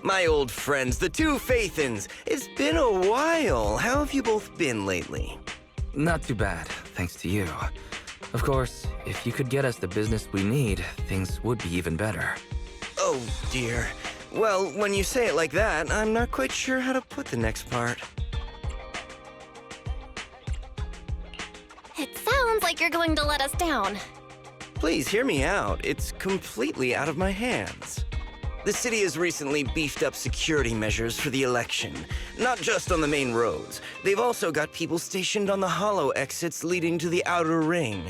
My old friends, the two Phaethons. It's been a while. How have you both been lately? Not too bad, thanks to you. Of course, if you could get us the business we need, things would be even better. Oh, dear. Well, when you say it like that, I'm not quite sure how to put the next part. It sounds like you're going to let us down. Please hear me out. It's completely out of my hands. The city has recently beefed up security measures for the election, not just on the main roads. They've also got people stationed on the hollow exits leading to the outer ring.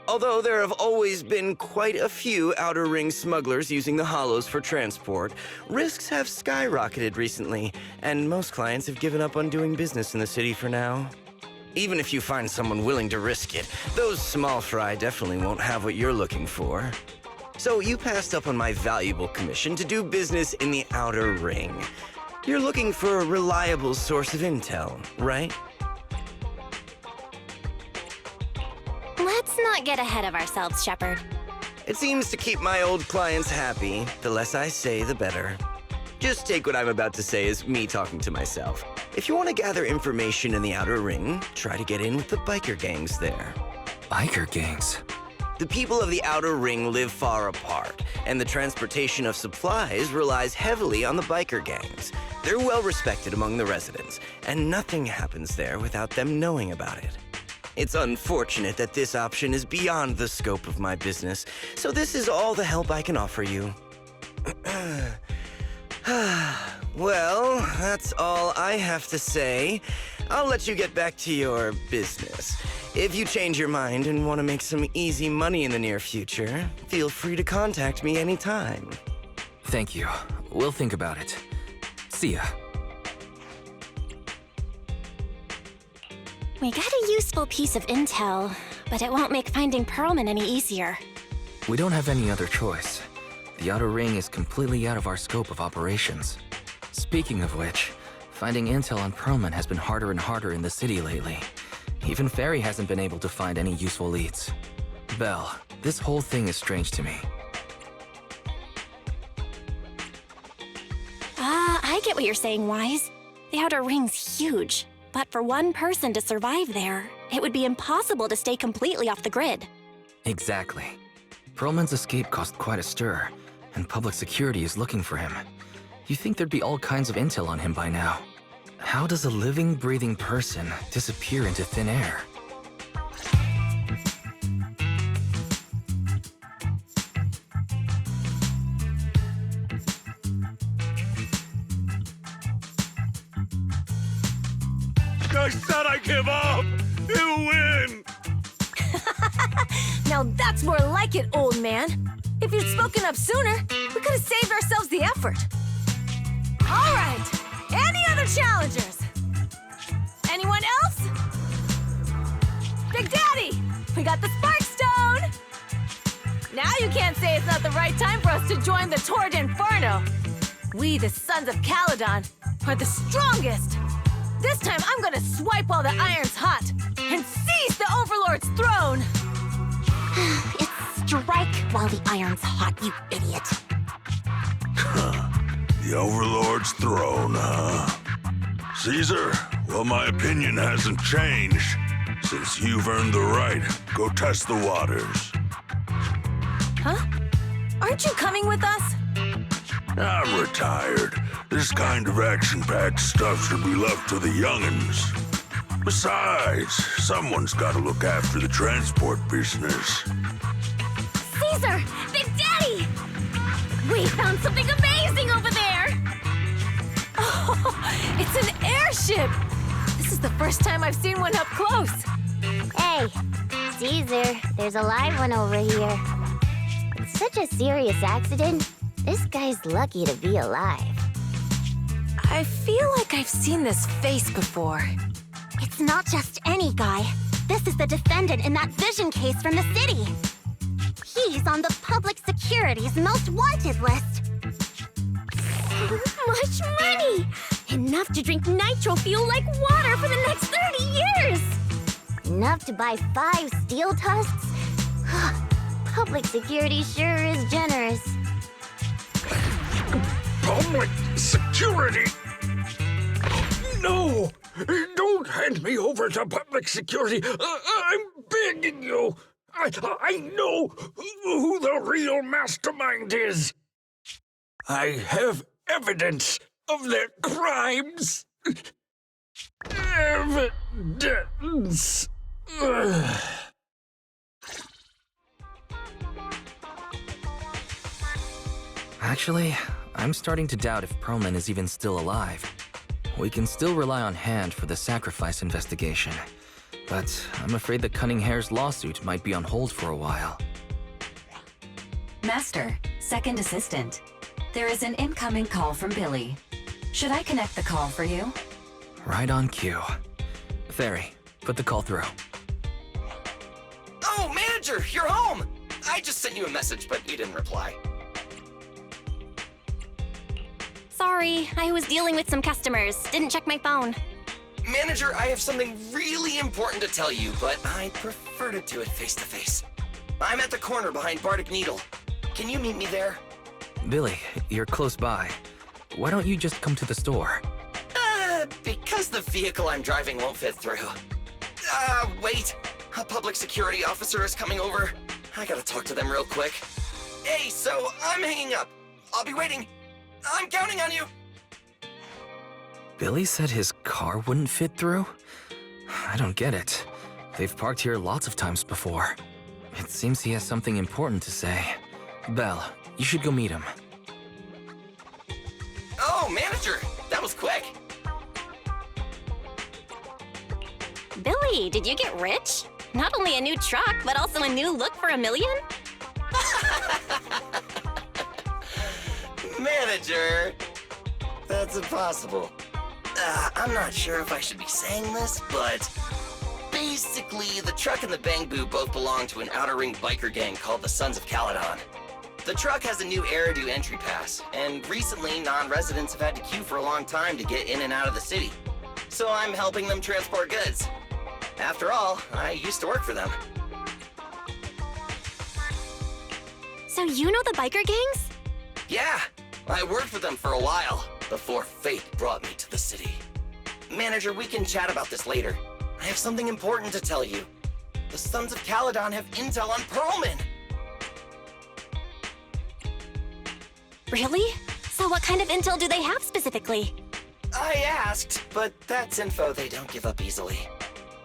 Although there have always been quite a few outer ring smugglers using the hollows for transport, risks have skyrocketed recently, and most clients have given up on doing business in the city for now. Even if you find someone willing to risk it, those small fry definitely won't have what you're looking for. So you passed up on my valuable commission to do business in the outer ring. You're looking for a reliable source of intel, right? Let's not get ahead of ourselves, Shepard. It seems to keep my old clients happy. The less I say, the better. Just take what I'm about to say as me talking to myself. If you want to gather information in the outer ring, try to get in with the biker gangs there. Biker gangs? The people of the outer ring live far apart, and the transportation of supplies relies heavily on the biker gangs. They're well respected among the residents, and nothing happens there without them knowing about it. It's unfortunate that this option is beyond the scope of my business, so this is all the help I can offer you. Well, that's all I have to say. I'll let you get back to your business. If you change your mind and want to make some easy money in the near future, feel free to contact me anytime. Thank you. We'll think about it. See ya. We got a useful piece of intel, but it won't make finding Perlman any easier. We don't have any other choice. The outer ring is completely out of our scope of operations. Speaking of which, finding intel on Perlman has been harder and harder in the city lately. Even Ferry hasn't been able to find any useful leads. Belle, this whole thing is strange to me. I get what you're saying, Wise. The outer ring's huge, but for one person to survive there, it would be impossible to stay completely off the grid. Exactly. Perlman's escape caused quite a stir, and public security is looking for him. You'd think there'd be all kinds of intel on him by now. How does a living, breathing person disappear into thin air? I said I give up! You win! Now that's more like it, old man. If you'd spoken up sooner, we could have saved ourselves the effort. All right, any other challengers? Anyone else? Big Daddy, we got the Spark Stone! Now you can't say it's not the right time for us to join the Torrid Inferno. We, the Sons of Calydon, are the strongest. This time I'm gonna swipe while the iron's hot and seize the Overlord's throne! It's strike while the iron's hot, you idiot. The Overlord's throne, huh? Caesar, well, my opinion hasn't changed. Since you've earned the right, go test the waters. Huh? Aren't you coming with us? I'm retired. This kind of action-packed stuff should be left to the young'uns. Besides, someone's gotta look after the transport business. Caesar! Big Daddy! We found something amazing over there! Oh, it's an airship! This is the first time I've seen one up close. Hey, Caesar, there's a live one over here. It's such a serious accident. This guy's lucky to be alive. I feel like I've seen this face before. It's not just any guy. This is the defendant in that vision case from the city. He's on the public security's most wanted list. So much money! Enough to drink nitro fuel like water for the next 30 years! Enough to buy 5 steel tusks? Public security sure is generous. Public security! No! Don't hand me over to public security! I'm begging you! I know who the real mastermind is! I have evidence of their crimes! Evidence! Actually, I'm starting to doubt if Perlman is even still alive. We can still rely on Hand for the sacrifice investigation, but I'm afraid the Cunning Hare's lawsuit might be on hold for a while. Master, second assistant. There is an incoming call from Billy. Should I connect the call for you? Right on cue. Fairy, put the call through. Oh, manager, you're home! I just sent you a message, but you didn't reply. Sorry, I was dealing with some customers. Didn't check my phone. Manager, I have something really important to tell you, but I'd prefer to do it face-to-face. I'm at the corner behind Bardic Needle. Can you meet me there? Billy, you're close by. Why don't you just come to the store? Because the vehicle I'm driving won't fit through. Wait. A public security officer is coming over. I gotta talk to them real quick. Hey, so I'm hanging up. I'll be waiting. I'm counting on you. Billy said his car wouldn't fit through? I don't get it. They've parked here lots of times before. It seems he has something important to say. Belle, you should go meet him. Oh, manager, that was quick. Billy, did you get rich? Not only a new truck, but also a new look for $1 million? Manager, that's impossible. I'm not sure if I should be saying this, but basically, the truck and the Bang Boo both belong to an outer ring biker gang called the Sons of Calydon. The truck has a new Eridu entry pass, and recently non-residents have had to queue for a long time to get in and out of the city. So I'm helping them transport goods. After all, I used to work for them. So you know the biker gangs? Yeah, I worked for them for a while, before fate brought me to the city. Manager, we can chat about this later. I have something important to tell you. The Sons of Calydon have intel on Perlman! Really? So what kind of intel do they have specifically? I asked, but that's info they don't give up easily.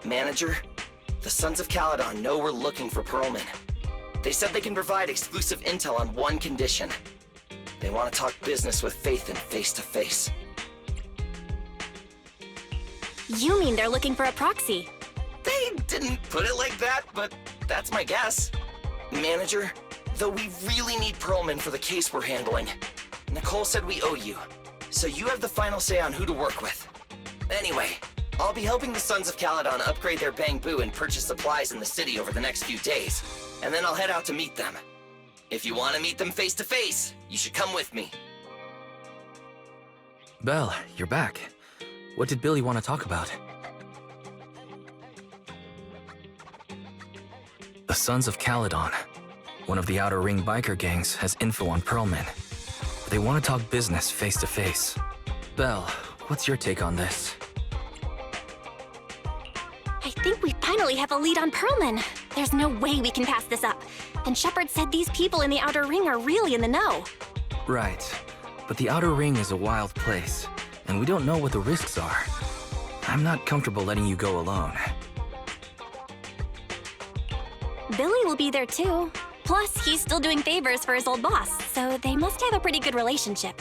Manager, the Sons of Calydon know we're looking for Perlman. They said they can provide exclusive intel on one condition. They want to talk business with Phaethon face-to-face. You mean they're looking for a proxy? They didn't put it like that, but that's my guess. Manager, though we really need Perlman for the case we're handling, Nicole said we owe you, so you have the final say on who to work with. Anyway, I'll be helping the Sons of Calydon upgrade their Bang Boo and purchase supplies in the city over the next few days, and then I'll head out to meet them. If you want to meet them face-to-face, you should come with me. Belle, you're back. What did Billy want to talk about? The Sons of Calydon, one of the Outer Ring biker gangs, has info on Perlman. They want to talk business face-to-face. Belle, what's your take on this? I think we finally have a lead on Perlman. There's no way we can pass this up. And Shepard said these people in the Outer Ring are really in the know. Right. But the Outer Ring is a wild place, and we don't know what the risks are. I'm not comfortable letting you go alone. Billy will be there too. Plus, he's still doing favors for his old boss, so they must have a pretty good relationship.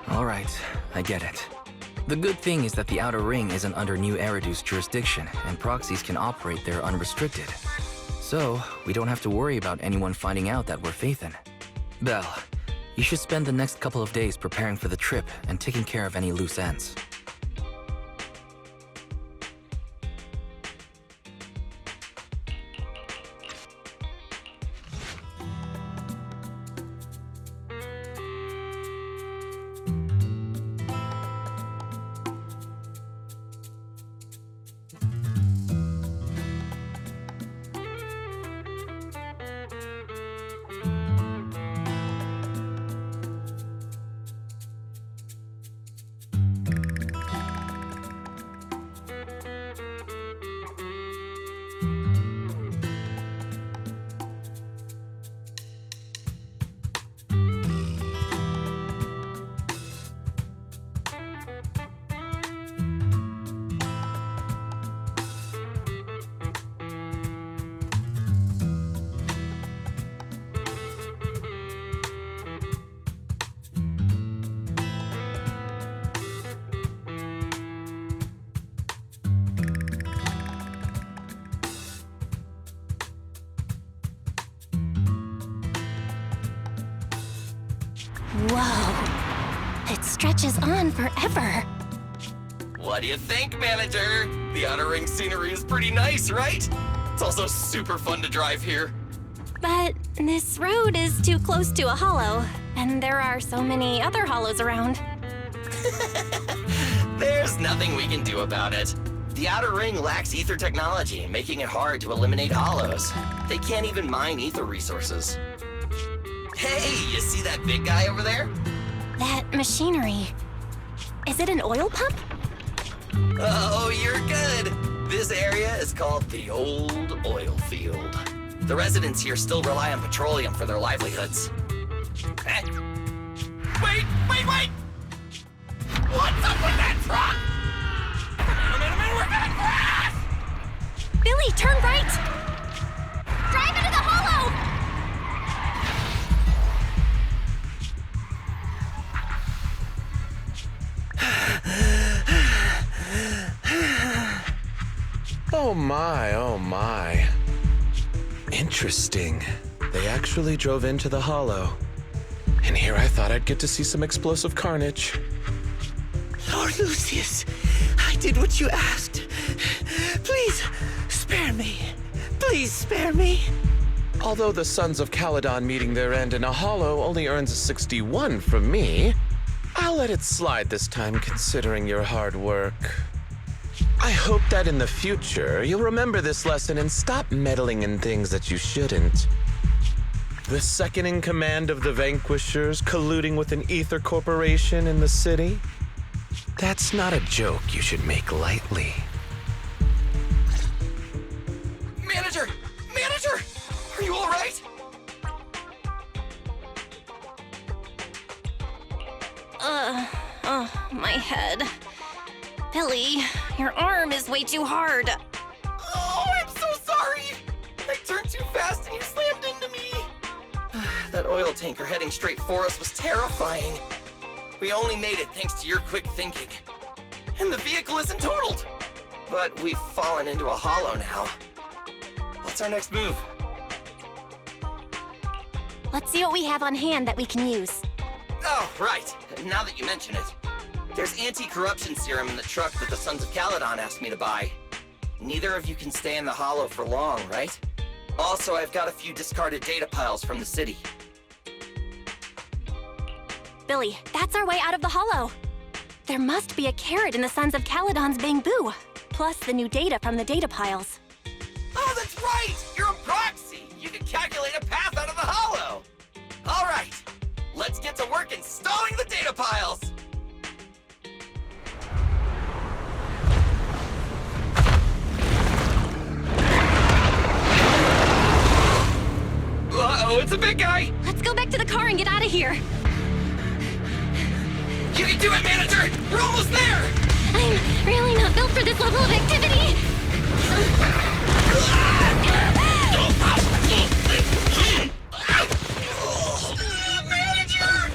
All right, I get it. The good thing is that the Outer Ring isn't under New Eridu's jurisdiction, and proxies can operate there unrestricted. So, we don't have to worry about anyone finding out that we're Phaethon. Belle, you should spend the next couple of days preparing for the trip and taking care of any loose ends. Whoa. It stretches on forever. What do you think, manager? The Outer Ring scenery is pretty nice, right? It's also super fun to drive here. But this road is too close to a hollow, and there are so many other hollows around. There's nothing we can do about it. The Outer Ring lacks ether technology, making it hard to eliminate hollows. They can't even mine ether resources. Hey, you see that big guy over there? That machinery. Is it an oil pump? Oh, you're good. This area is called the Old Oil Field. The residents here still rely on petroleum for their livelihoods. Eh? Wait! What's up with that truck? We're gonna crash! Billy, turn right! Drive into the hollow! Oh my. Interesting. They actually drove into the hollow. And here I thought I'd get to see some explosive carnage. Lord Lucius, I did what you asked. Please, spare me. Please spare me. Although the Sons of Calydon meeting their end in a hollow only earns a 61 from me, I'll let it slide this time considering your hard work. I hope that in the future, you'll remember this lesson and stop meddling in things that you shouldn't. The second in command of the Vanquishers colluding with an ether corporation in the city? That's not a joke you should make lightly. Manager! Are you all right? My head. Billy, your arm is way too hard. Oh, I'm so sorry! I turned too fast and you slammed into me! That oil tanker heading straight for us was terrifying. We only made it thanks to your quick thinking. And the vehicle isn't totaled! But we've fallen into a hollow now. What's our next move? Let's see what we have on hand that we can use. Oh, right. Now that you mention it. There's anti-corruption serum in the truck that the Sons of Calydon asked me to buy. Neither of you can stay in the hollow for long, right? Also, I've got a few discarded data piles from the city. Billy, that's our way out of the hollow. There must be a carrot in the Sons of Calydon's bamboo, plus the new data from the data piles. Oh, that's right! You're a proxy! You can calculate a path out of the hollow! All right, let's get to work installing the data piles! Uh-oh, it's a big guy! Let's go back to the car and get out of here. You can do it, manager! We're almost there! I'm really not built for this level of activity. Manager!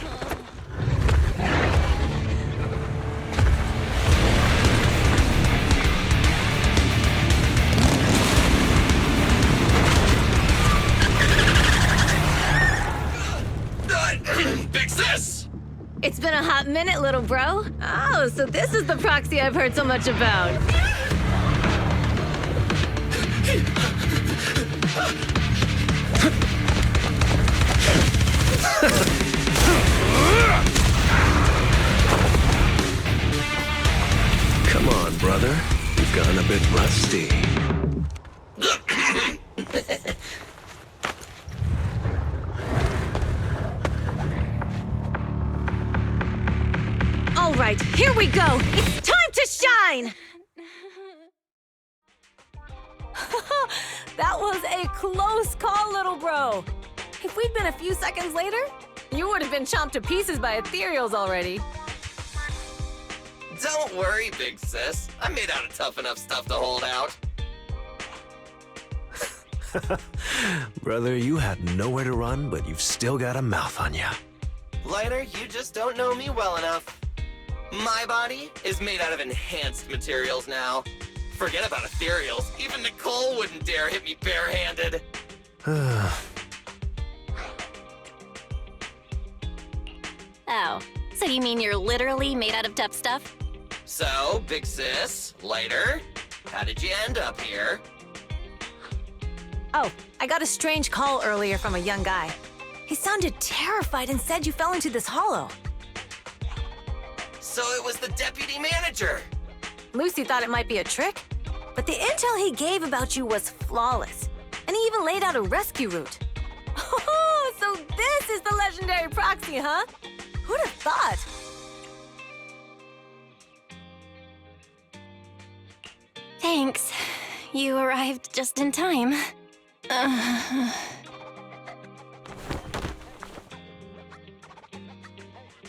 Big sis! It's been a hot minute, little bro. Oh, so this is the proxy I've heard so much about. Come on, brother. You've gotten a bit rusty. All right, here we go. It's time to shine! That was a close call, little bro. If we'd been a few seconds later, you would have been chomped to pieces by ethereals already. Don't worry, big sis. I'm made out of tough enough stuff to hold out. Brother, you had nowhere to run, but you've still got a mouth on you. Lighter, you just don't know me well enough. My body is made out of enhanced materials now. Forget about ethereals. Even Nicole wouldn't dare hit me barehanded. Oh, so you mean you're literally made out of tough stuff? So, big sis, lighter, how did you end up here? Oh, I got a strange call earlier from a young guy. He sounded terrified and said you fell into this hollow. So it was the deputy manager. Lucy thought it might be a trick, but the intel he gave about you was flawless. And he even laid out a rescue route. Oh, so this is the legendary Proxy, huh? Who'd have thought? Thanks. You arrived just in time.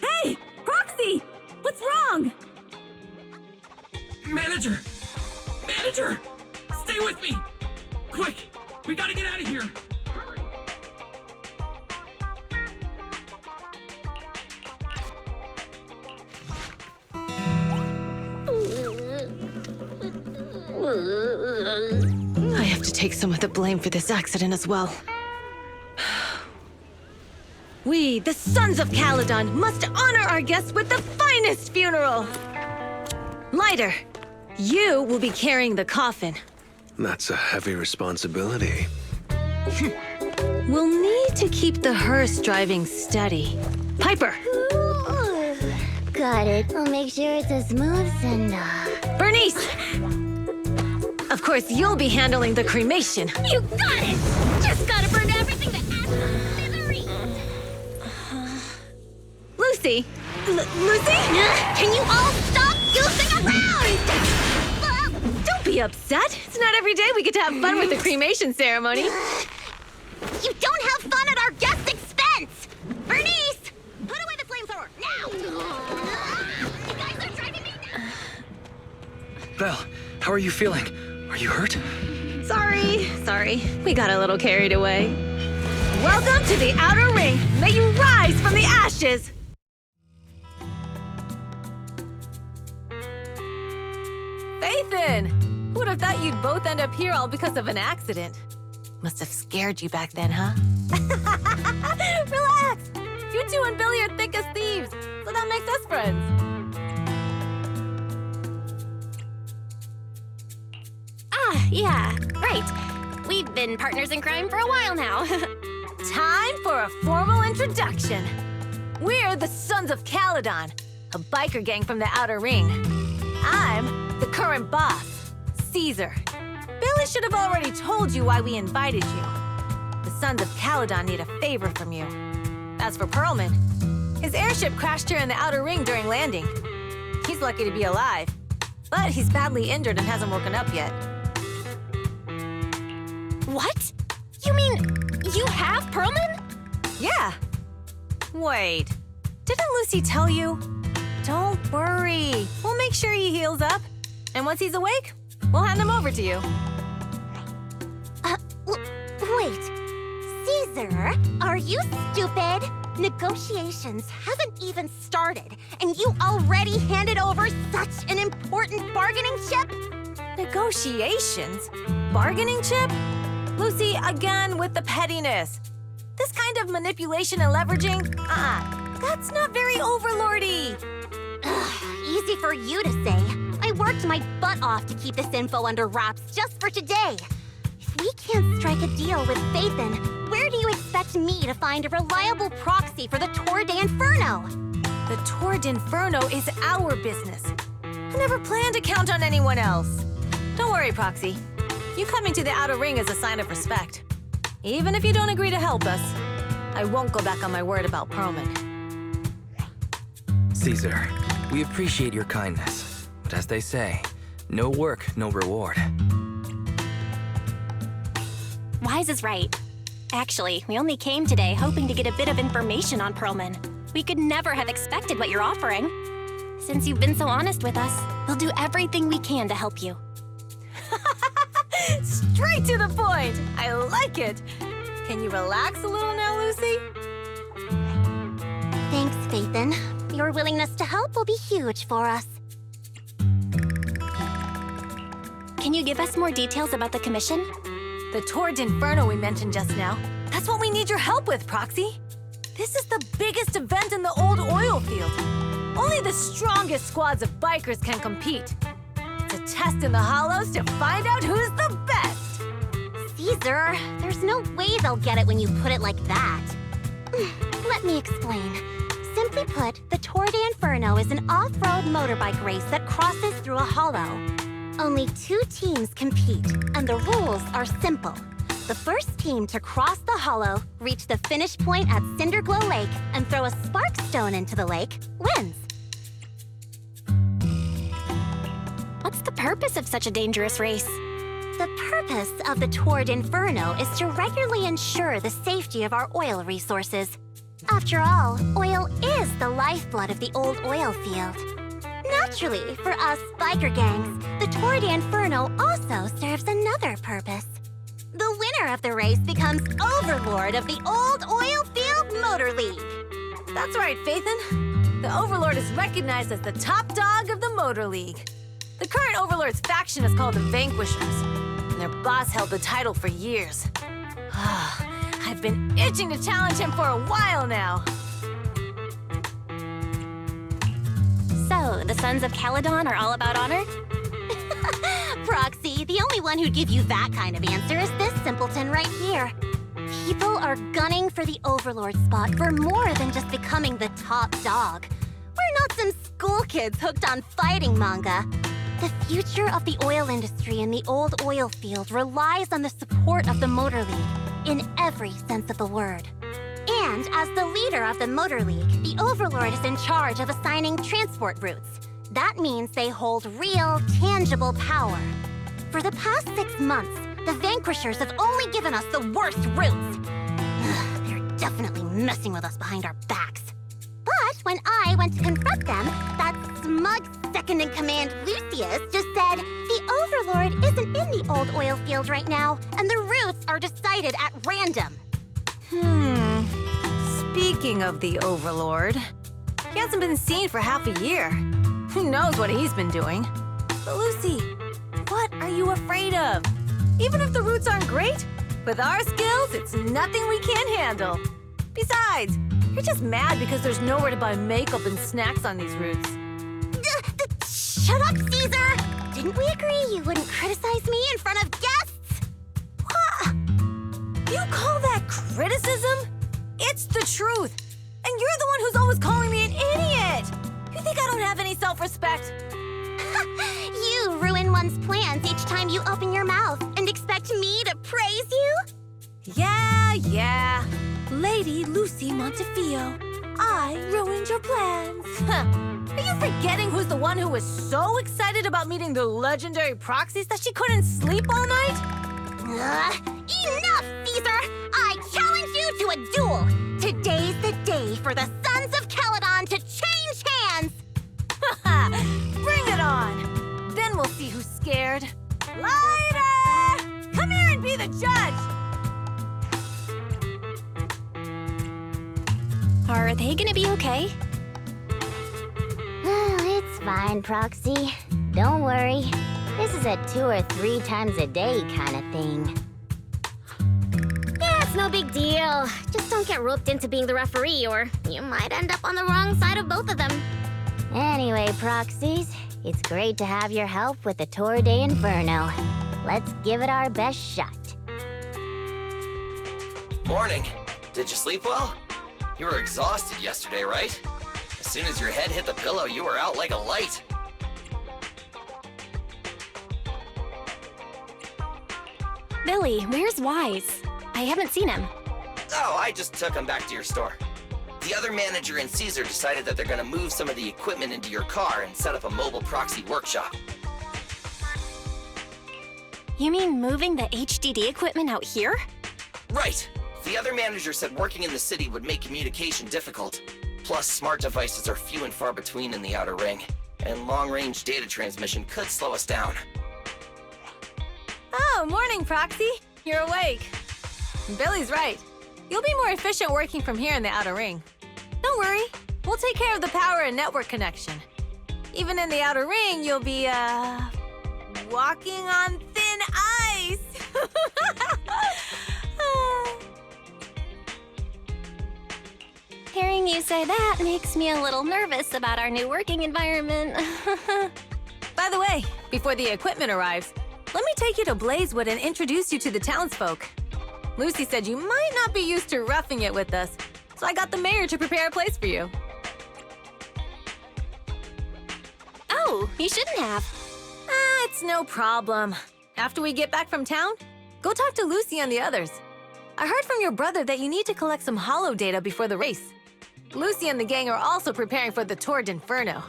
Hey! Proxy! What's wrong? Manager! Manager! Stay with me! Quick! We gotta get out of here! I have to take some of the blame for this accident as well. We, the Sons of Calydon, must honor our guests with the finest funeral! Lighter, you will be carrying the coffin. That's a heavy responsibility. We'll need to keep the hearse driving steady. Piper! Ooh, got it. I'll make sure it's a smooth send-off. Bernice! Of course, you'll be handling the cremation. You got it! Just gotta burn everything to ashes and smithereens! Lucy! Lucy? Can you all stop goofing around? Don't be upset. It's not every day we get to have fun with the cremation ceremony. You don't have fun at our guest expense! Bernice! Put away the flamethrower, now! You guys are driving me nuts! Belle, how are you feeling? Are you hurt? Sorry. We got a little carried away. Welcome to the Outer Ring. May you rise from the ashes! Phaethon! Who would have thought you'd both end up here all because of an accident? Must have scared you back then, huh? Relax! You two and Billy are thick as thieves, so that makes us friends. Yeah, right. We've been partners in crime for a while now. Time for a formal introduction. We're the Sons of Calydon, a biker gang from the Outer Ring. I'm the current boss, Caesar. Billy should have already told you why we invited you. The Sons of Calydon need a favor from you. As for Perlman, his airship crashed here in the Outer Ring during landing. He's lucky to be alive, but he's badly injured and hasn't woken up yet. What? You mean you have Perlman? Yeah. Wait, didn't Lucy tell you? Don't worry. We'll make sure he heals up. And once he's awake, we'll hand him over to you. Wait. Caesar, are you stupid? Negotiations haven't even started, and you already handed over such an important bargaining chip? Negotiations? Bargaining chip? Lucy, again with the pettiness. This kind of manipulation and leveraging? That's not very overlordy. Easy for you to say. I worked my butt off to keep this info under wraps just for today. If we can't strike a deal with Phaethon, where do you expect me to find a reliable proxy for the Tour de Inferno? The Tour de Inferno is our business. I never planned to count on anyone else. Don't worry, Proxy. You coming to the Outer Ring is a sign of respect. Even if you don't agree to help us, I won't go back on my word about Perlman. Caesar, we appreciate your kindness. But as they say, no work, no reward. Wise is right. Actually, we only came today hoping to get a bit of information on Perlman. We could never have expected what you're offering. Since you've been so honest with us, we'll do everything we can to help you. Straight to the point! I like it! Can you relax a little now, Lucy? Thanks, Phaethon. Your willingness to help will be huge for us. Can you give us more details about the commission? The Tour de Inferno we mentioned just now. That's what we need your help with, Proxy. This is the biggest event in the old oil field. Only the strongest squads of bikers can compete. It's a test in the hollows to find out who's the best. Caesar, there's no way they'll get it when you put it like that. Let me explain. Simply put, the Tour de Inferno is an off-road motorbike race that crosses through a hollow. Only 2 teams compete, and the rules are simple. The first team to cross the hollow, reach the finish point at Cinderglow Lake, and throw a spark stone into the lake, wins. What's the purpose of such a dangerous race? The purpose of the Tour de Inferno is to regularly ensure the safety of our oil resources. After all, oil is the lifeblood of the old oil field. Naturally, for us biker gangs, the Tour de Inferno also serves another purpose. The winner of the race becomes Overlord of the Old Oil Field Motor League. That's right, Phaethon. The Overlord is recognized as the top dog of the Motor League. The current Overlord's faction is called the Vanquishers, and their boss held the title for years. I've been itching to challenge him for a while now. So, the Sons of Calydon are all about honor? Proxy, the only one who'd give you that kind of answer is this simpleton right here. People are gunning for the Overlord spot for more than just becoming the top dog. We're not some school kids hooked on fighting manga. The future of the oil industry in the old oil field relies on the support of the Motor League, in every sense of the word. And as the leader of the Motor League, the Overlord is in charge of assigning transport routes. That means they hold real, tangible power. For the past 6 months, the Vanquishers have only given us the worst routes. They're definitely messing with us behind our backs. But when I went to confront them, that smug second-in-command Lucius just said the Overlord isn't in the old oil field right now, and the routes are decided at random. Speaking of the Overlord, he hasn't been seen for half a year. Who knows what he's been doing? But Lucy, what are you afraid of? Even if the routes aren't great, with our skills, it's nothing we can't handle. Besides, you're just mad because there's nowhere to buy makeup and snacks on these routes. Shut up, Caesar! Didn't we agree you wouldn't criticize me in front of guests? What? You call that criticism? It's the truth. And you're the one who's always calling me an idiot. You think I don't have any self-respect? You ruin one's plans each time you open your mouth and expect me to praise you? Yeah. Lady Lucy Montefiore, I ruined your plans. Are you forgetting who's the one who was so excited about meeting the legendary proxies that she couldn't sleep all night? Enough, Caesar! I challenge you to a duel! Today's the day for the Sons of Calydon to change hands! Bring it on! Then we'll see who's scared. Lighter! Come here and be the judge! Are they gonna be okay? It's fine, Proxy. Don't worry. This is a 2 or 3 times a day kind of thing. Yeah, it's no big deal. Just don't get roped into being the referee, or you might end up on the wrong side of both of them. Anyway, Proxies, it's great to have your help with the Tour de Inferno. Let's give it our best shot. Morning. Did you sleep well? You were exhausted yesterday, right? As soon as your head hit the pillow, you were out like a light. Billy, where's Wise? I haven't seen him. Oh, I just took him back to your store. The other manager and Caesar decided that they're gonna move some of the equipment into your car and set up a mobile proxy workshop. You mean moving the HDD equipment out here? Right. The other manager said working in the city would make communication difficult. Plus, smart devices are few and far between in the Outer Ring, and long-range data transmission could slow us down. Oh, morning, Proxy. You're awake. Billy's right. You'll be more efficient working from here in the Outer Ring. Don't worry. We'll take care of the power and network connection. Even in the Outer Ring, you'll be, walking on thin ice. say that makes me a little nervous about our new working environment. By the way, before the equipment arrives, let me take you to Blazewood and introduce you to the townsfolk. Lucy said you might not be used to roughing it with us, so I got the mayor to prepare a place for you. Oh, you shouldn't have. It's no problem. After we get back from town, go talk to Lucy and the others. I heard from your brother that you need to collect some holo data before the race. Lucy and the gang are also preparing for the Tour d'Inferno.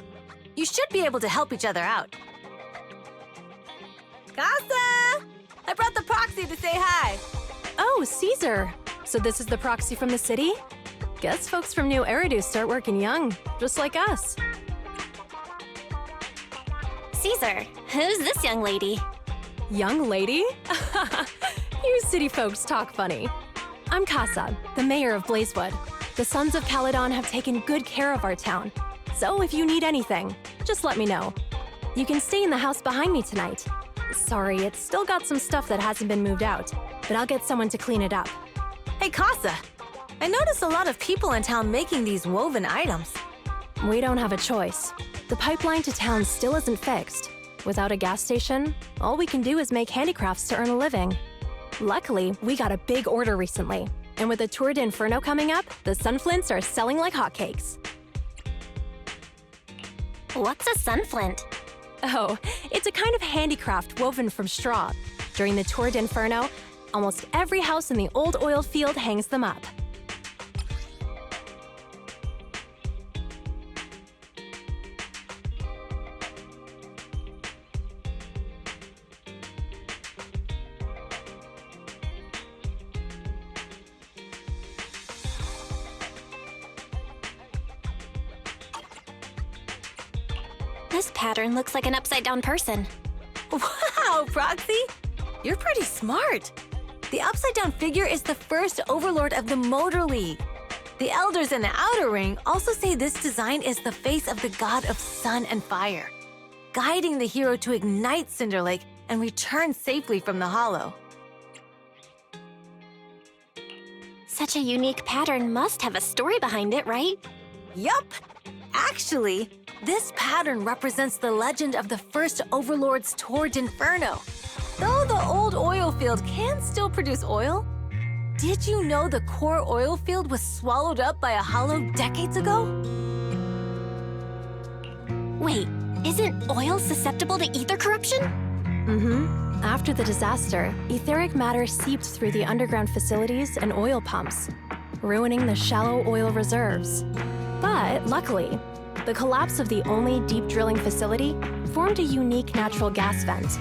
You should be able to help each other out. Casa! I brought the proxy to say hi. Oh, Caesar. So this is the proxy from the city? Guess folks from New Eridu start working young, just like us. Caesar, who's this young lady? Young lady? You city folks talk funny. I'm Casa, the mayor of Blazewood. The Sons of Calydon have taken good care of our town. So if you need anything, just let me know. You can stay in the house behind me tonight. Sorry, it's still got some stuff that hasn't been moved out, but I'll get someone to clean it up. Hey, Casa. I noticed a lot of people in town making these woven items. We don't have a choice. The pipeline to town still isn't fixed. Without a gas station, all we can do is make handicrafts to earn a living. Luckily, we got a big order recently, and with the Tour d'Inferno coming up, the sunflints are selling like hotcakes. What's a sunflint? Oh, it's a kind of handicraft woven from straw. During the Tour d'Inferno, almost every house in the old oil field hangs them up. This pattern looks like an upside-down person. Wow, Proxy! You're pretty smart. The upside-down figure is the first overlord of the Motor League. The elders in the Outer Ring also say this design is the face of the god of sun and fire, guiding the hero to ignite Cinder Lake and return safely from the Hollow. Such a unique pattern must have a story behind it, right? Yup! Actually, this pattern represents the legend of the first Overlord's Tour d'Inferno. Though the old oil field can still produce oil, did you know the core oil field was swallowed up by a hollow decades ago? Wait, isn't oil susceptible to ether corruption? Mm-hmm. After the disaster, etheric matter seeped through the underground facilities and oil pumps, ruining the shallow oil reserves. But luckily, the collapse of the only deep drilling facility formed a unique natural gas vent.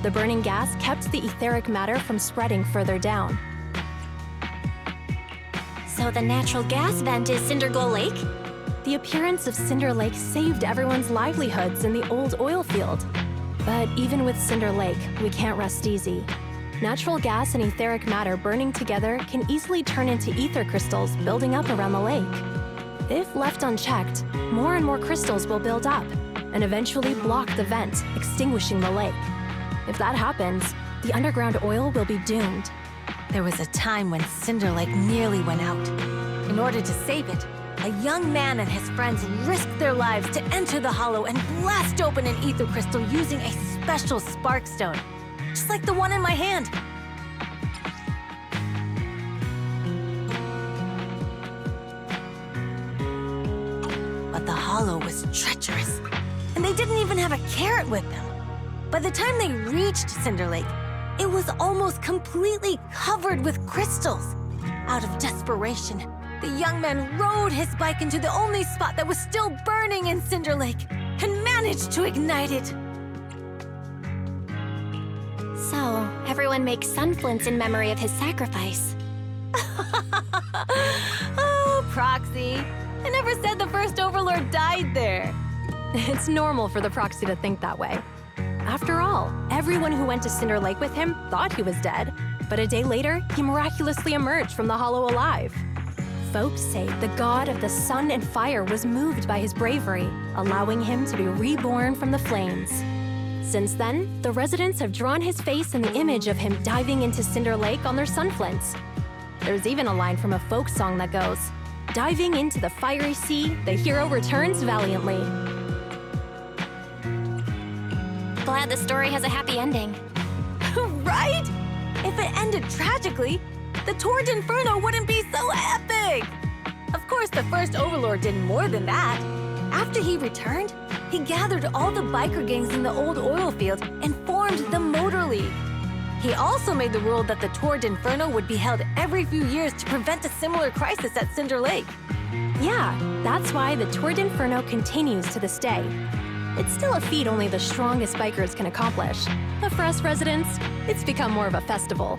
The burning gas kept the etheric matter from spreading further down. So the natural gas vent is Cindergold Lake? The appearance of Cinder Lake saved everyone's livelihoods in the old oil field. But even with Cinder Lake, we can't rest easy. Natural gas and etheric matter burning together can easily turn into ether crystals building up around the lake. If left unchecked, more and more crystals will build up and eventually block the vent, extinguishing the lake. If that happens, the underground oil will be doomed. There was a time when Cinder Lake nearly went out. In order to save it, a young man and his friends risked their lives to enter the Hollow and blast open an ether crystal using a special spark stone, just like the one in my hand. But the Hollow was treacherous, and they didn't even have a carrot with them. By the time they reached Cinder Lake, it was almost completely covered with crystals. Out of desperation, the young man rode his bike into the only spot that was still burning in Cinder Lake and managed to ignite it. So, everyone makes sunflints in memory of his sacrifice. Oh, Proxy. I never said the first Overlord died there. It's normal for the proxy to think that way. After all, everyone who went to Cinder Lake with him thought he was dead, but a day later, he miraculously emerged from the Hollow alive. Folks say the god of the sun and fire was moved by his bravery, allowing him to be reborn from the flames. Since then, the residents have drawn his face in the image of him diving into Cinder Lake on their sunflints. There's even a line from a folk song that goes, Diving into the fiery sea, the hero returns valiantly. Glad the story has a happy ending. Right? If it ended tragically, the Tour d'Inferno wouldn't be so epic! Of course, the first Overlord did more than that. After he returned, he gathered all the biker gangs in the old oil field and formed the Motor League. He also made the rule that the Tour d'Inferno would be held every few years to prevent a similar crisis at Cinder Lake. Yeah, that's why the Tour d'Inferno continues to this day. It's still a feat only the strongest bikers can accomplish. But for us residents, it's become more of a festival.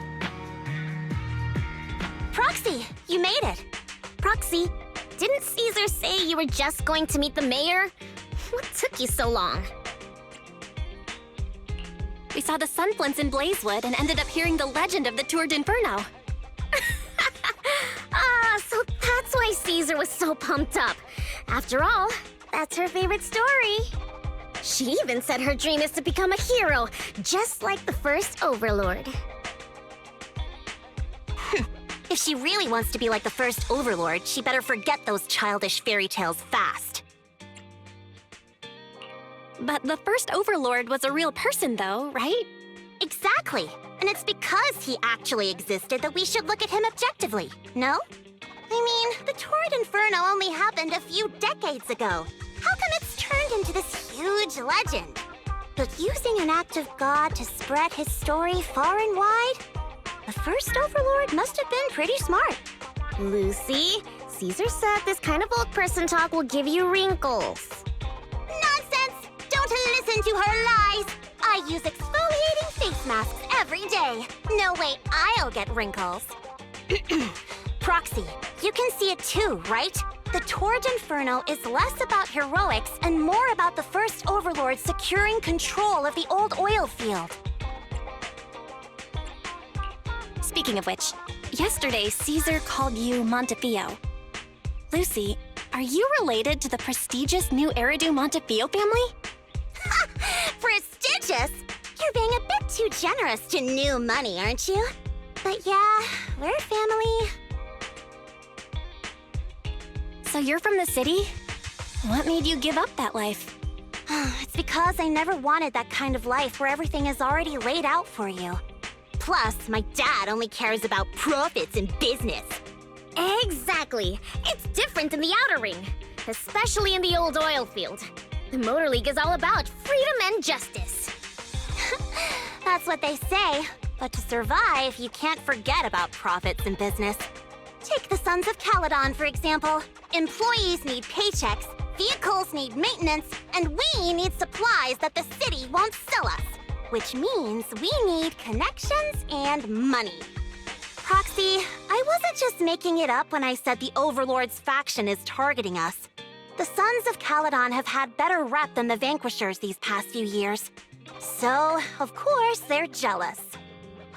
Proxy, you made it. Proxy, didn't Caesar say you were just going to meet the mayor? What took you so long? We saw the Sunflints in Blazewood and ended up hearing the legend of the Tour d'Inferno. So that's why Caesar was so pumped up. After all, that's her favorite story. She even said her dream is to become a hero, just like the first Overlord. If she really wants to be like the first Overlord, she better forget those childish fairy tales fast. But the first Overlord was a real person, though, right? Exactly. And it's because he actually existed that we should look at him objectively, no? I mean, the Tour d'Inferno only happened a few decades ago. How come it's turned into this huge legend? But using an act of God to spread his story far and wide? The first Overlord must have been pretty smart. Lucy, Caesar said this kind of old person talk will give you wrinkles. Nonsense! Don't listen to her lies! I use exfoliating face masks every day. No way I'll get wrinkles. Proxy, you can see it too, right? The Tour d'Inferno is less about heroics and more about the first Overlord securing control of the old oil field. Speaking of which, yesterday Caesar called you Montefiore. Lucy, are you related to the prestigious new Eridu Montefiore family? Prestigious? You're being a bit too generous to new money, aren't you? But yeah, we're family. So you're from the city? What made you give up that life? It's because I never wanted that kind of life where everything is already laid out for you. Plus, my dad only cares about profits and business. Exactly. It's different in the Outer Ring, especially in the old oil field. The Motor League is all about freedom and justice. That's what they say. But to survive, you can't forget about profits and business. Take the Sons of Calydon, for example. Employees need paychecks, vehicles need maintenance, and we need supplies that the city won't sell us. Which means we need connections and money. Proxy, I wasn't just making it up when I said the Overlord's faction is targeting us. The Sons of Calydon have had better rep than the Vanquishers these past few years. So, of course, they're jealous.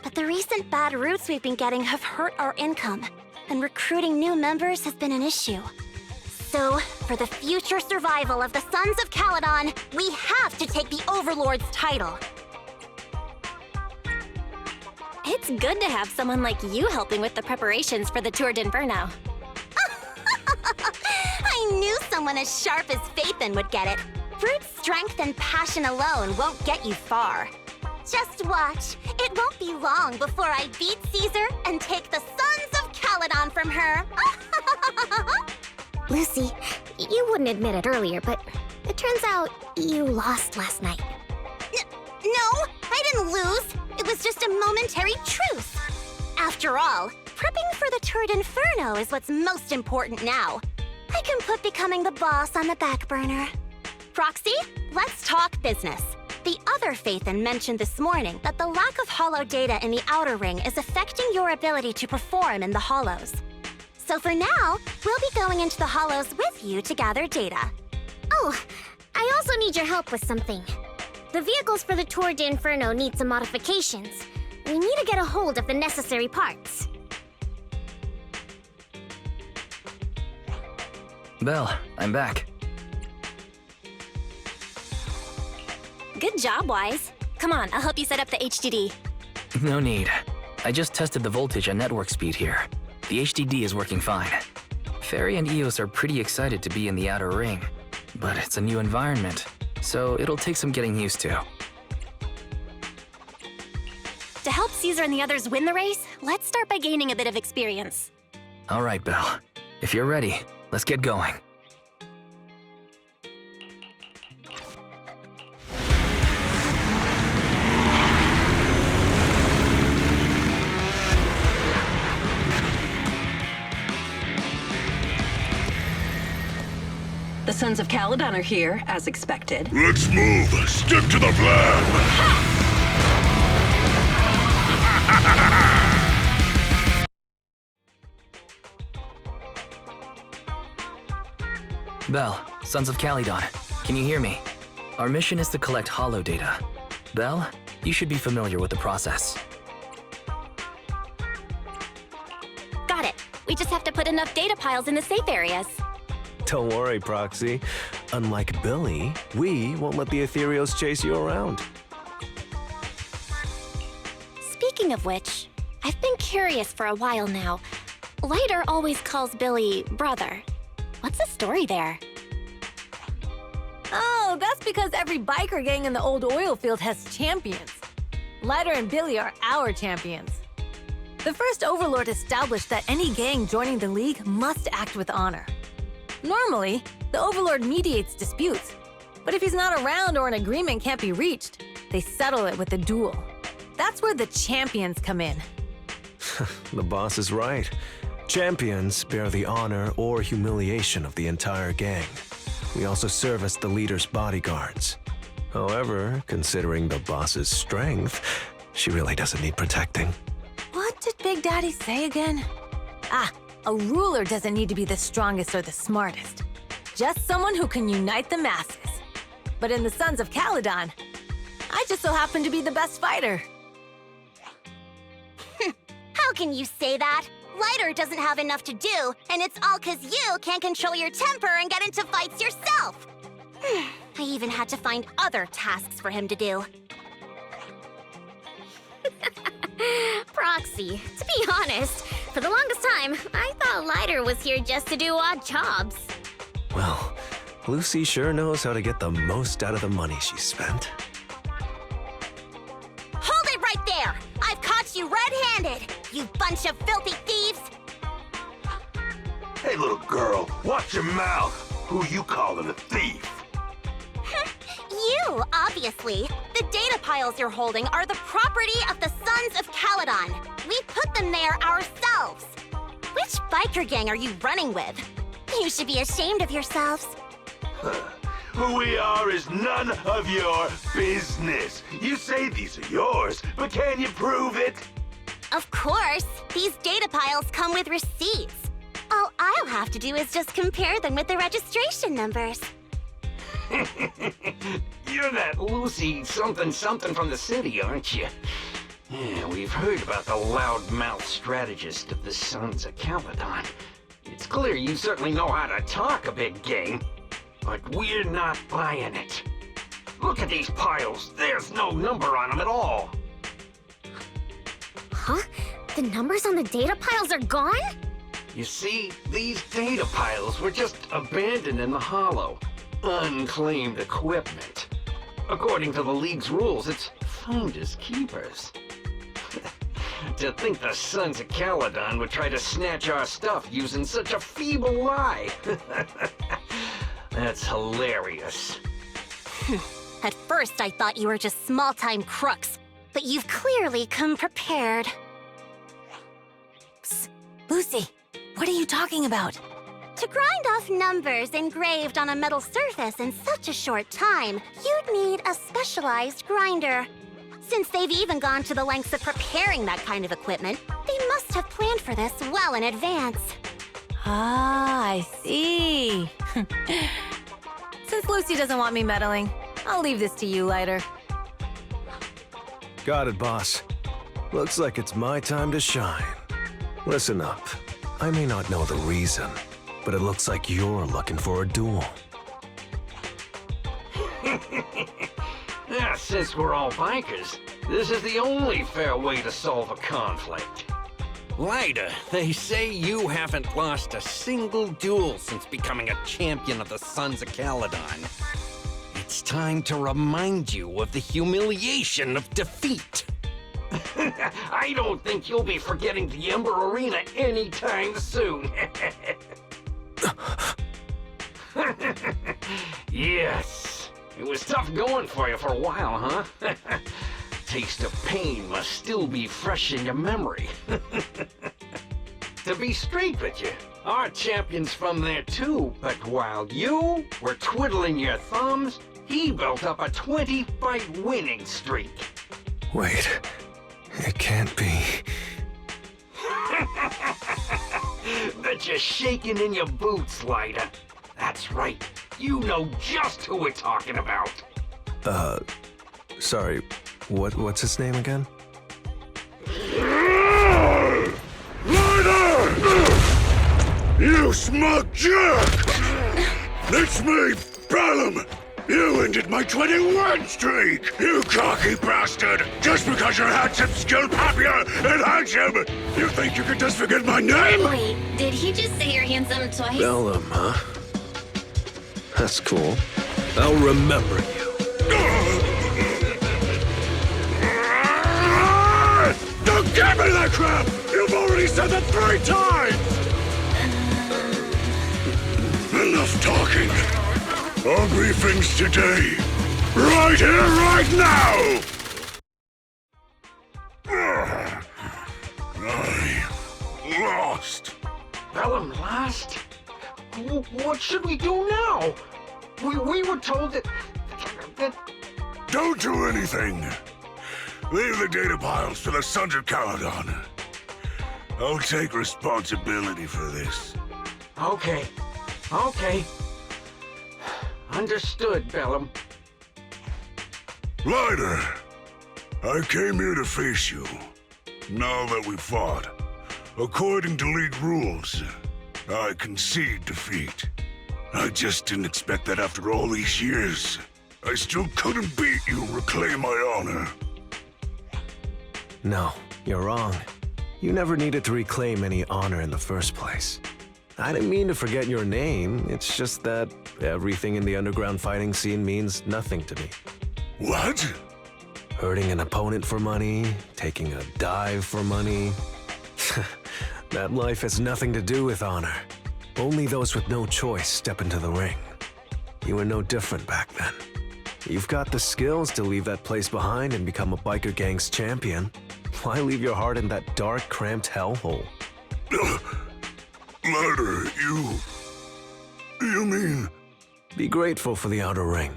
But the recent bad routes we've been getting have hurt our income, and recruiting new members has been an issue. So, for the future survival of the Sons of Calydon, we have to take the Overlord's title. It's good to have someone like you helping with the preparations for the Tour d'Inferno. I knew someone as sharp as Phaethon would get it. Brute strength and passion alone won't get you far. Just watch. It won't be long before I beat Caesar and take the Sons of Calydon from her. Lucy, you wouldn't admit it earlier, but it turns out you lost last night. No, I didn't lose. It was just a momentary truce. After all, prepping for the Tour d'Inferno is what's most important now. I can put becoming the boss on the back burner. Proxy, let's talk business. The other Phaethon mentioned this morning that the lack of hollow data in the Outer Ring is affecting your ability to perform in the hollows. So for now, we'll be going into the hollows with you to gather data. Oh, I also need your help with something. The vehicles for the Tour d'Inferno need some modifications. We need to get a hold of the necessary parts. Belle, I'm back. Good job, Wise. Come on, I'll help you set up the HDD. No need. I just tested the voltage and network speed here. The HDD is working fine. Fairy and Eos are pretty excited to be in the outer ring, but it's a new environment, so it'll take some getting used to. To help Caesar and the others win the race, let's start by gaining a bit of experience. All right, Belle. If you're ready, let's get going. The Sons of Calydon are here, as expected. Let's move. Stick to the plan. Belle, Sons of Calydon, can you hear me? Our mission is to collect holo data. Belle, you should be familiar with the process. Got it. We just have to put enough data piles in the safe areas. Don't worry, Proxy. Unlike Billy, we won't let the Ethereals chase you around. Speaking of which, I've been curious for a while now. Lighter always calls Billy brother. What's the story there? Oh, that's because every biker gang in the old oil field has champions. Lighter and Billy are our champions. The first Overlord established that any gang joining the League must act with honor. Normally, the Overlord mediates disputes, but if he's not around or an agreement can't be reached, they settle it with a duel. That's where the champions come in. The boss is right. Champions bear the honor or humiliation of the entire gang. We also serve as the leader's bodyguards. However, considering the boss's strength, she really doesn't need protecting. What did Big Daddy say again? A ruler doesn't need to be the strongest or the smartest. Just someone who can unite the masses. But in the Sons of Calydon, I just so happen to be the best fighter. How can you say that? Lighter doesn't have enough to do, and it's all 'cause you can't control your temper and get into fights yourself. I even had to find other tasks for him to do. Proxy, to be honest, for the longest time, I thought Lighter was here just to do odd jobs. Well, Lucy sure knows how to get the most out of the money she spent. Hold it right there! I've caught you red-handed, you bunch of filthy thieves! Hey, little girl, watch your mouth. Who you calling a thief? You, obviously. The data piles you're holding are the property of the Sons of Calydon. We put them there ourselves. Which biker gang are you running with? You should be ashamed of yourselves. Who we are is none of your business. You say these are yours, but can you prove it? Of course. These data piles come with receipts. All I'll have to do is just compare them with the registration numbers. You're that Lucy something from the city, aren't you? Yeah, we've heard about the loudmouth strategist of the Sons of Calydon. It's clear you certainly know how to talk a big game, but we're not buying it. Look at these piles. There's no number on them at all. Huh? The numbers on the data piles are gone? You see, these data piles were just abandoned in the hollow. Unclaimed equipment. According to the League's rules, it's finders keepers. To think the Sons of Calydon would try to snatch our stuff using such a feeble lie. That's hilarious. At first, I thought you were just small-time crooks, but you've clearly come prepared. Psst. Lucy, what are you talking about? To grind off numbers engraved on a metal surface in such a short time, you'd need a specialized grinder. Since they've even gone to the lengths of preparing that kind of equipment, they must have planned for this well in advance. Ah, I see. Since Lucy doesn't want me meddling, I'll leave this to you, Lighter. Got it, boss. Looks like it's my time to shine. Listen up. I may not know the reason, but it looks like you're looking for a duel. Yeah, since we're all bikers, this is the only fair way to solve a conflict. Lyda, they say you haven't lost a single duel since becoming a champion of the Sons of Calydon. It's time to remind you of the humiliation of defeat. I don't think you'll be forgetting the Ember Arena anytime soon. Yes, it was tough going for you for a while, huh? Taste of pain must still be fresh in your memory. To be straight with you, our champion's from there too, but while you were twiddling your thumbs, he built up a 20-fight winning streak. Wait, it can't be. Bet you're shaking in your boots, Lyda. That's right, you know just who we're talking about. Sorry, what's his name again? Lyda! You smug jerk! It's me, Bellum! You ended my 21 streak! You cocky bastard! Just because you're handsome, skilled, popular, and handsome! You think you can just forget my name? Wait, did he just say you're handsome twice? Bellum, huh? That's cool. I'll remember you. Don't give me that crap! You've already said that 3 times! Enough talking. Our briefings today. Right here, right now! I lost. Bellum lost? What should we do now? We were told that... Don't do anything. Leave the data piles to the Sons of Calydon. I'll take responsibility for this. Okay. Understood, Bellum. Lyda, I came here to face you. Now that we fought, according to League rules, I concede defeat. I just didn't expect that after all these years, I still couldn't beat you and reclaim my honor. No, you're wrong. You never needed to reclaim any honor in the first place. I didn't mean to forget your name, it's just that everything in the underground fighting scene means nothing to me. What? Hurting an opponent for money, taking a dive for money. That life has nothing to do with honor. Only those with no choice step into the ring. You were no different back then. You've got the skills to leave that place behind and become a biker gang's champion. Why leave your heart in that dark, cramped hellhole? Lyda, you mean... Be grateful for the outer ring.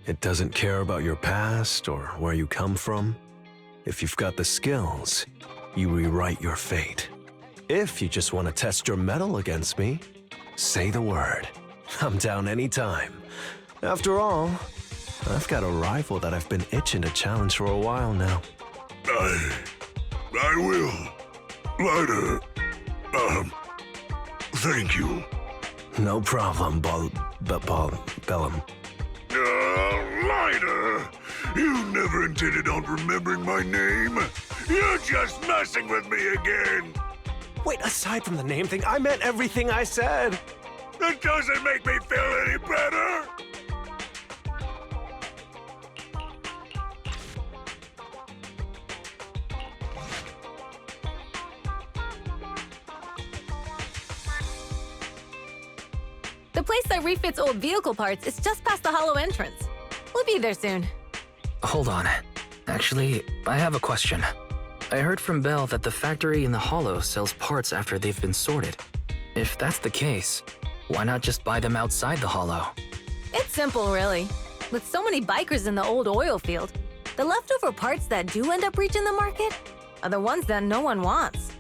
It doesn't care about your past or where you come from. If you've got the skills, you rewrite your fate. If you just want to test your mettle against me, say the word. I'm down anytime. After all, I've got a rival that I've been itching to challenge for a while now. I will. Lyda, thank you. No problem, Bellum. Lyda, you never intended on remembering my name. You're just messing with me again. Wait, aside from the name thing, I meant everything I said. That doesn't make me feel any better. The place that refits old vehicle parts is just past the hollow entrance. We'll be there soon. Hold on. Actually, I have a question. I heard from Belle that the factory in the hollow sells parts after they've been sorted. If that's the case, why not just buy them outside the hollow? It's simple, really. With so many bikers in the old oil field, the leftover parts that do end up reaching the market are the ones that no one wants.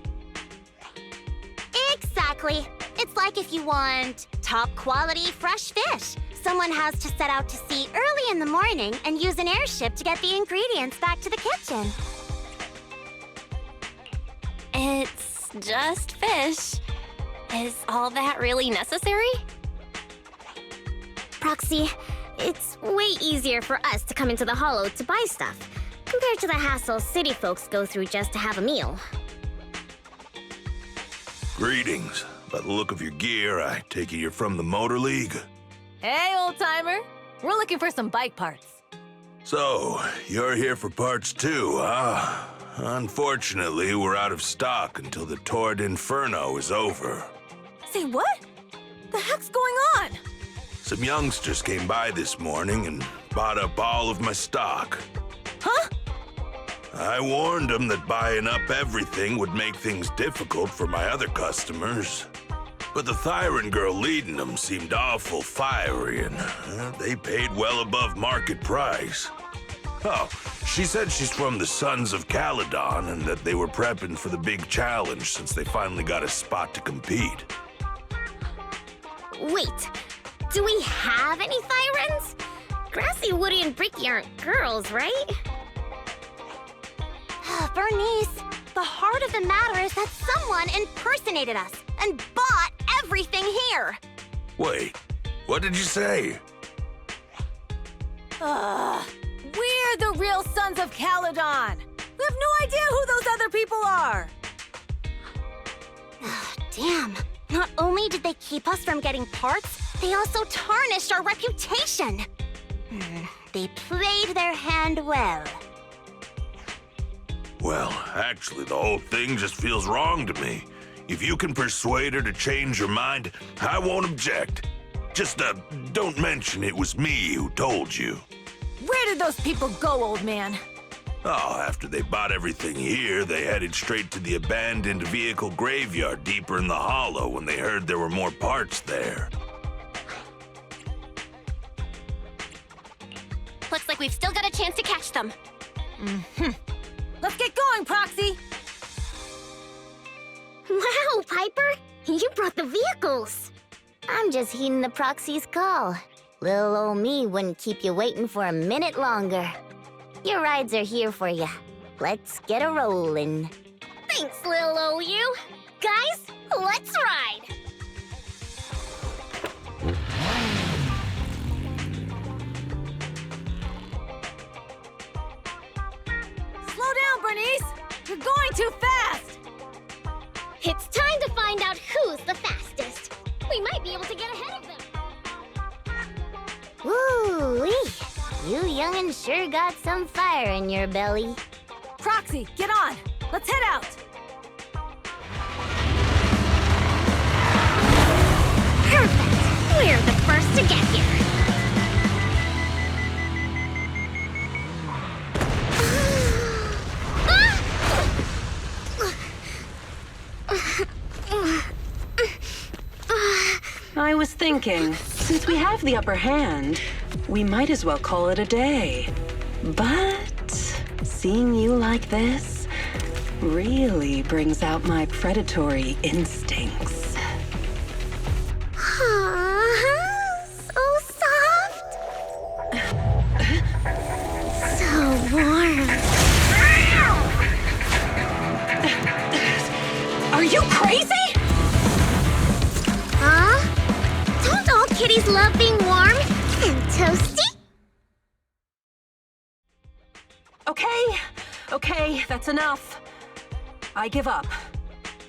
Exactly. It's like if you want top quality fresh fish. Someone has to set out to sea early in the morning and use an airship to get the ingredients back to the kitchen. It's just fish. Is all that really necessary? Proxy, it's way easier for us to come into the hollow to buy stuff, compared to the hassle city folks go through just to have a meal. Greetings. By the look of your gear, I take it you're from the Motor League? Hey, old-timer. We're looking for some bike parts. So, you're here for parts too, huh? Unfortunately, we're out of stock until the Tour d'Inferno is over. Say what? The heck's going on? Some youngsters came by this morning and bought up all of my stock. Huh? I warned them that buying up everything would make things difficult for my other customers. But the Thyran girl leading them seemed awful fiery, and they paid well above market price. Oh, she said she's from the Sons of Calydon and that they were prepping for the big challenge since they finally got a spot to compete. Wait, do we have any Thyrans? Grassy, Woody, and Bricky aren't girls, right? Bernice, the heart of the matter is that someone impersonated us and bought everything here. Wait, what did you say? We're the real Sons of Calydon. We have no idea who those other people are. Damn. Not only did they keep us from getting parts, they also tarnished our reputation. They played their hand well. Well, actually, the whole thing just feels wrong to me. If you can persuade her to change her mind, I won't object. Just, don't mention it was me who told you. Where did those people go, old man? Oh, after they bought everything here, they headed straight to the abandoned vehicle graveyard deeper in the hollow when they heard there were more parts there. Looks like we've still got a chance to catch them. Let's get going, Proxy! Wow, Piper! You brought the vehicles! I'm just heeding the Proxy's call. Little old me wouldn't keep you waiting for a minute longer. Your rides are here for you. Let's get a rollin'. Thanks, little old you. Guys, let's ride! Slow down, Bernice! You're going too fast! It's time to find out who's the fastest. We might be able to get ahead of them. Woo-wee! You young'uns sure got some fire in your belly. Proxy, get on! Let's head out! Perfect! We're the first to get here. I was thinking, since we have the upper hand, we might as well call it a day. But seeing you like this really brings out my predatory instincts. So soft. So warm. Are you crazy? Huh? Don't all kitties love being warm and toasty? Okay, that's enough. I give up.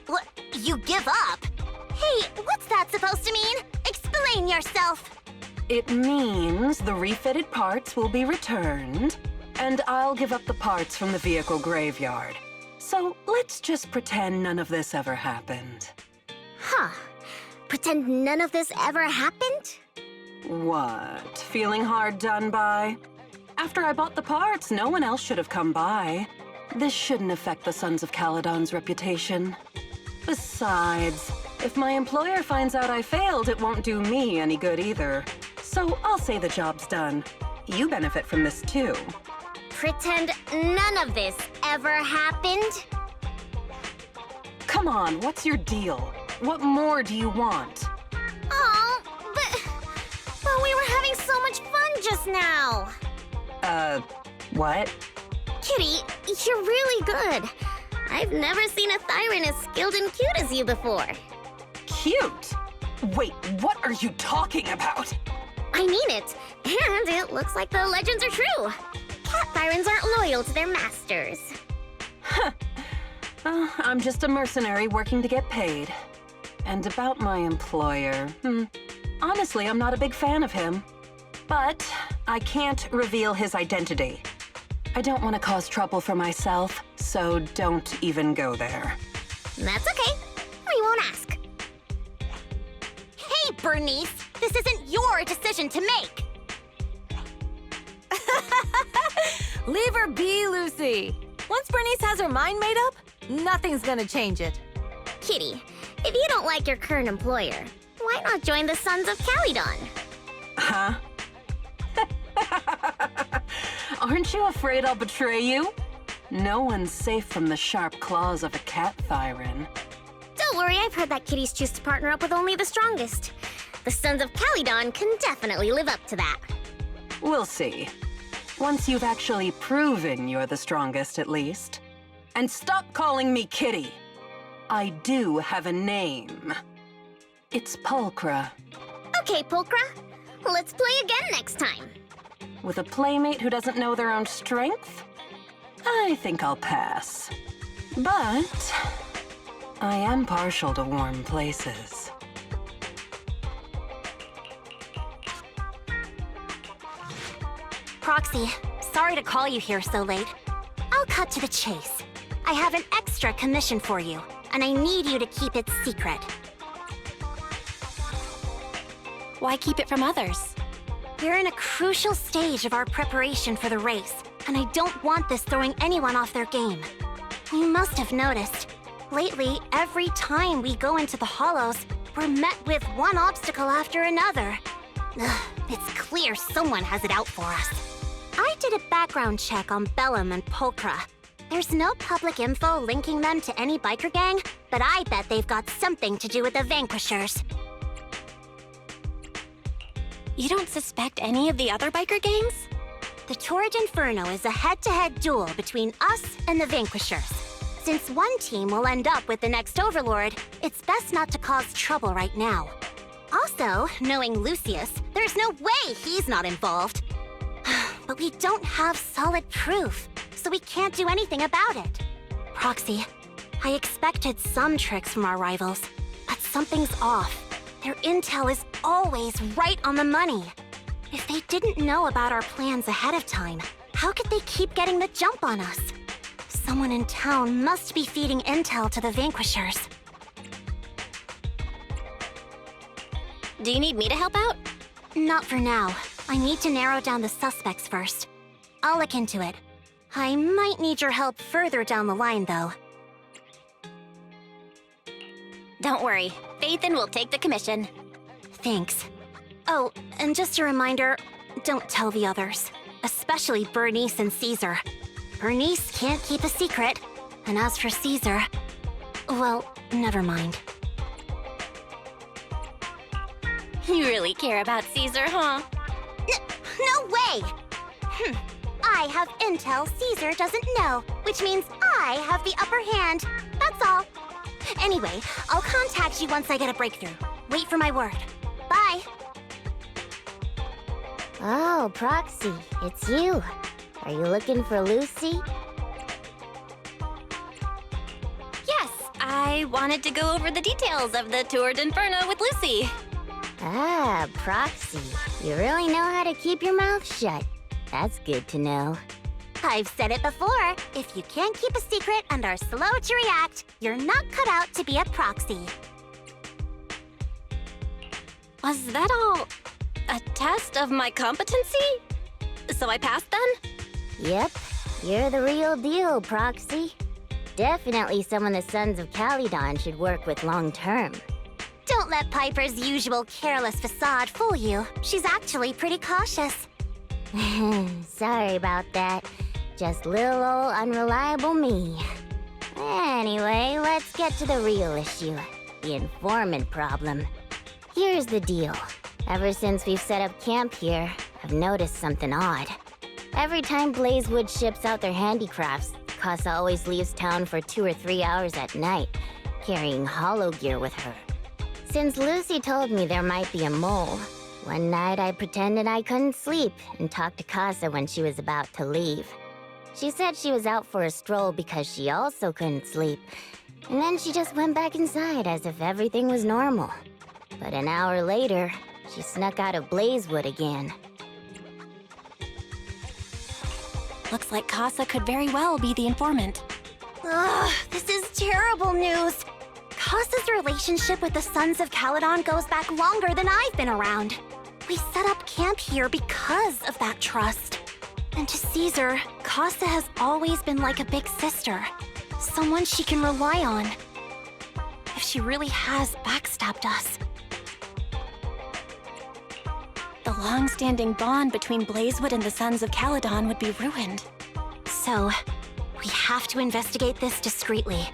What? You give up? Hey, what's that supposed to mean? Explain yourself. It means the refitted parts will be returned, and I'll give up the parts from the vehicle graveyard. So let's just pretend none of this ever happened. Huh. Pretend none of this ever happened? What? Feeling hard done by? After I bought the parts, no one else should have come by. This shouldn't affect the Sons of Calydon's reputation. Besides, if my employer finds out I failed, it won't do me any good either. So I'll say the job's done. You benefit from this too. Pretend none of this ever happened? Come on, what's your deal? What more do you want? Oh, but we were having so much fun just now. What? Kitty, you're really good. I've never seen a Thyran as skilled and cute as you before. Cute? Wait, what are you talking about? I mean it, and it looks like the legends are true. Cat Thyrans aren't loyal to their masters. I'm just a mercenary working to get paid. And about my employer, honestly, I'm not a big fan of him. But I can't reveal his identity. I don't want to cause trouble for myself, so don't even go there. That's okay. We won't ask. Hey, Bernice! This isn't your decision to make! Leave her be, Lucy. Once Bernice has her mind made up, nothing's gonna change it. Kitty, if you don't like your current employer, why not join the Sons of Calydon? Huh? Aren't you afraid I'll betray you? No one's safe from the sharp claws of a cat, Thyron. Don't worry, I've heard that kitties choose to partner up with only the strongest. The Sons of Calydon can definitely live up to that. We'll see. Once you've actually proven you're the strongest, at least. And stop calling me Kitty. I do have a name. It's Pulchra. Okay, Pulchra. Let's play again next time. With a playmate who doesn't know their own strength? I think I'll pass. But I am partial to warm places. Proxy, sorry to call you here so late. I'll cut to the chase. I have an extra commission for you, and I need you to keep it secret. Why keep it from others? We're in a crucial stage of our preparation for the race, and I don't want this throwing anyone off their game. You must have noticed. Lately, every time we go into the Hollows, we're met with one obstacle after another. Ugh, it's clear someone has it out for us. I did a background check on Bellum and Pulchra. There's no public info linking them to any biker gang, but I bet they've got something to do with the Vanquishers. You don't suspect any of the other biker gangs? The Torrid Inferno is a head-to-head duel between us and the Vanquishers. Since one team will end up with the next Overlord, it's best not to cause trouble right now. Also, knowing Lucius, there's no way he's not involved. But we don't have solid proof, so we can't do anything about it. Proxy, I expected some tricks from our rivals, but something's off. Their intel is always right on the money. If they didn't know about our plans ahead of time, how could they keep getting the jump on us? Someone in town must be feeding intel to the Vanquishers. Do you need me to help out? Not for now. I need to narrow down the suspects first. I'll look into it. I might need your help further down the line, though. Don't worry, Phaethon will take the commission. Thanks. Oh, and just a reminder, don't tell the others. Especially Bernice and Caesar. Bernice can't keep a secret. And as for Caesar, well, never mind. You really care about Caesar, huh? No way! I have intel Caesar doesn't know, which means I have the upper hand. That's all. Anyway, I'll contact you once I get a breakthrough. Wait for my word. Bye! Oh, Proxy, it's you. Are you looking for Lucy? Yes, I wanted to go over the details of the Tour d'Inferno with Lucy. Ah, Proxy, you really know how to keep your mouth shut. That's good to know. I've said it before. If you can't keep a secret and are slow to react, you're not cut out to be a proxy. Was that all a test of my competency? So I passed then? Yep, you're the real deal, Proxy. Definitely someone the Sons of Calydon should work with long term. Don't let Piper's usual careless facade fool you. She's actually pretty cautious. Sorry about that. Just little old unreliable me. Anyway, let's get to the real issue. The informant problem. Here's the deal. Ever since we've set up camp here, I've noticed something odd. Every time Blazewood ships out their handicrafts, Casa always leaves town for 2 or 3 hours at night, carrying hollow gear with her. Since Lucy told me there might be a mole, one night I pretended I couldn't sleep and talked to Casa when she was about to leave. She said she was out for a stroll because she also couldn't sleep, And then she just went back inside as if everything was normal. But an hour later, she snuck out of Blazewood again. Looks like Casa could very well be the informant. Ugh, this is terrible news. Casa's relationship with the Sons of Calydon goes back longer than I've been around. We set up camp here because of that trust. And to Caesar, Casa has always been like a big sister. Someone she can rely on. If she really has backstabbed us. The long-standing bond between Blazewood and the Sons of Calydon would be ruined. So, we have to investigate this discreetly.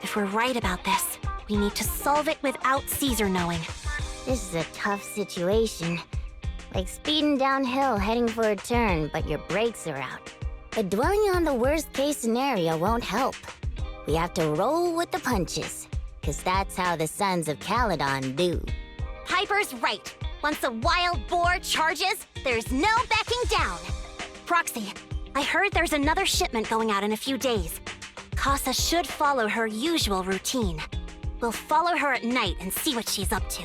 If we're right about this, we need to solve it without Caesar knowing. This is a tough situation. Like speeding downhill heading for a turn, but your brakes are out. But dwelling on the worst-case scenario won't help. We have to roll with the punches, 'cause that's how the Sons of Calydon do. Piper's right. Once a wild boar charges, there's no backing down. Proxy, I heard there's another shipment going out in a few days. Casa should follow her usual routine. We'll follow her at night and see what she's up to.